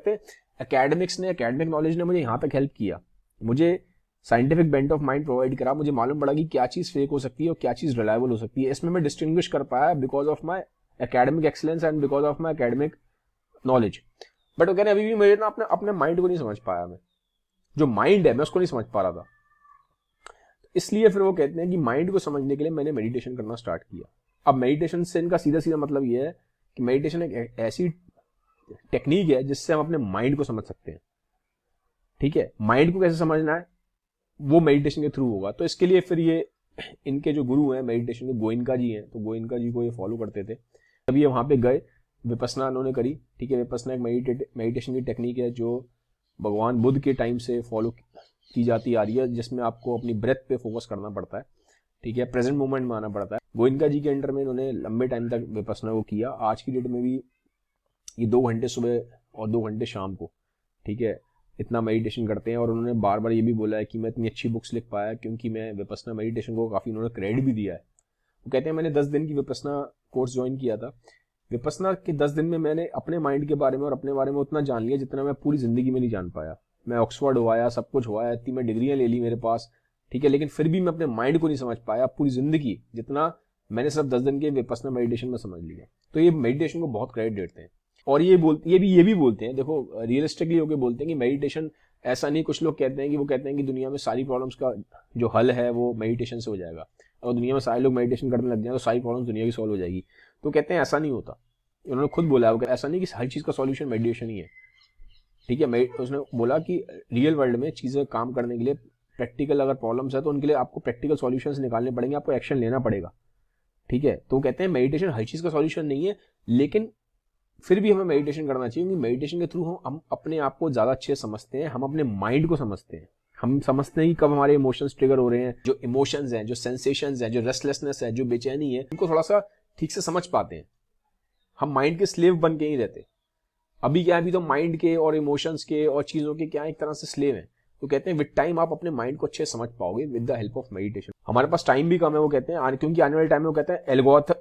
कहते हैं एकेडमिक्स ने, एकेडमिक नॉलेज ने मुझे यहाँ तक हेल्प किया, मुझे scientific bent of mind provide करा, मुझे मालूम पड़ा कि क्या चीज़ फेक हो सकती है और क्या चीज़ रिलायबल हो सकती है। इसमें मैं डिस्टिंग्विश कर पाया because of my academic excellence and because of my academic knowledge. But वो कहते हैं अभी भी मुझे ना अपने माइंड को नहीं समझ पाया, मैं जो माइंड है मैं उसको नहीं समझ पा रहा था। इसलिए फिर वो कहते हैं कि माइंड को समझने के लिए मैंने मेडिटेशन करना स्टार्ट किया। अब मेडिटेशन से इनका सीधा सीधा मतलब ये है कि मेडिटेशन एक ऐसी टेक्निक है जिससे हम अपने माइंड को समझ सकते हैं। ठीक है, माइंड को कैसे समझना है वो मेडिटेशन के थ्रू होगा। तो इसके लिए फिर ये इनके जो गुरु हैं मेडिटेशन के, गोइनका जी हैं, तो गोइनका जी को ये फॉलो करते थे। तब ये वहाँ पे गए, विपस्सना उन्होंने करी। ठीक है, विपस्सना एक मेडिटेशन की टेक्निक है जो भगवान बुद्ध के टाइम से फॉलो की जाती आ रही है, जिसमें आपको अपनी ब्रेथ पे फोकस करना पड़ता है। ठीक है, प्रेजेंट मोमेंट में आना पड़ता है। गोइनका जी के अंडर में इन्होंने लंबे टाइम तक विपस्सना को किया। आज की डेट में भी ये 2 घंटे सुबह और 2 घंटे शाम को, ठीक है, इतना मेडिटेशन करते हैं। और उन्होंने बार बार ये भी बोला है कि मैं इतनी अच्छी बुक्स लिख पाया क्योंकि मैं विपस्सना मेडिटेशन को काफ़ी उन्होंने क्रेडिट भी दिया है। वो कहते हैं मैंने 10 दिन की विपस्सना कोर्स ज्वाइन किया था। विपस्सना के 10 दिन में मैंने अपने माइंड के बारे में और अपने बारे में उतना जान लिया जितना मैं पूरी जिंदगी में नहीं जान पाया। मैं ऑक्सफोर्ड हुआ, सब कुछ हुआ, इतनी मैं डिग्रियां ले ली मेरे पास, ठीक है, लेकिन फिर भी मैं अपने माइंड को नहीं समझ पाया पूरी जिंदगी जितना मैंने सिर्फ 10 दिन के विपस्सना मेडिटेशन में समझ लिया। तो ये मेडिटेशन को बहुत क्रेडिट देते हैं। और ये भी बोलते हैं, देखो रियलिस्टिकली होकर बोलते हैं कि मेडिटेशन ऐसा नहीं, कुछ लोग कहते हैं कि वो कहते हैं कि दुनिया में सारी प्रॉब्लम्स का जो हल है वो मेडिटेशन से हो जाएगा। अगर दुनिया में सारे लोग मेडिटेशन करने लग जाए तो सारी प्रॉब्लम्स दुनिया की सॉल्व हो जाएगी। तो कहते हैं ऐसा नहीं होता, उन्होंने खुद बोला है ऐसा नहीं कि हर चीज़ का सॉल्यूशन मेडिटेशन ही है। ठीक है, उसने बोला कि रियल वर्ल्ड में चीज़ें काम करने के लिए प्रैक्टिकल अगर प्रॉब्लम्स है तो उनके लिए आपको प्रैक्टिकल सॉल्यूशंस निकालने पड़ेंगे, आपको एक्शन लेना पड़ेगा। ठीक है, तो कहते हैं मेडिटेशन हर चीज़ का सॉल्यूशन नहीं है, लेकिन फिर भी हमें मेडिटेशन करना चाहिए क्योंकि मेडिटेशन के थ्रू हम अपने आप को ज़्यादा अच्छे समझते हैं, हम अपने माइंड को समझते हैं। हम समझते हैं कि कब हमारे इमोशंस ट्रिगर हो रहे हैं, जो इमोशंस हैं, जो सेंसेशंस हैं, जो रेस्टलेसनेस है, जो बेचैनी है, उनको थोड़ा सा ठीक से समझ पाते हैं। हम माइंड के स्लेव बन के ही रहते। अभी क्या है, अभी तो माइंड के और इमोशंस के और चीज़ों के क्या एक तरह से स्लेव हैं। तो कहते हैं विद टाइम आप अपने माइंड को अच्छे समझ पाओगे with the help of meditation. हमारे पास टाइम भी कम है, वो कहते हैं, क्योंकि आने वाले टाइम में वो कहते हैं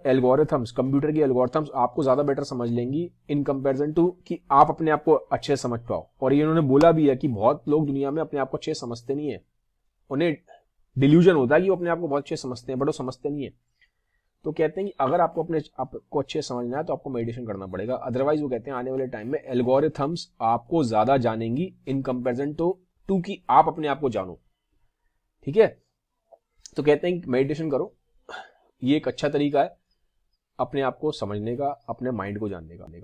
एल्गोरिथम्स, कंप्यूटर की एल्गोरिथम्स आपको ज्यादा बेटर समझ लेंगी इन कंपैरिजन टू कि आप अपने आप को अच्छे समझ पाओ। और ये उन्होंने बोला भी है कि बहुत लोग दुनिया में अपने आप को अच्छे समझते नहीं है, उन्हें डिल्यूजन होता है कि वो अपने आप को बहुत अच्छे समझते हैं, बट वो समझते नहीं है। तो कहते हैं कि अगर आपको अपने आपको अच्छे समझना है तो आपको मेडिटेशन करना पड़ेगा, अदरवाइज वो कहते हैं आने वाले टाइम में एल्गोरिथम्स आपको ज्यादा जानेंगी इन कंपैरिजन टू कि आप अपने आप को जानो। ठीक है, तो कहते हैं कि मेडिटेशन करो, ये एक अच्छा तरीका है अपने आप को समझने का, अपने माइंड को जानने का।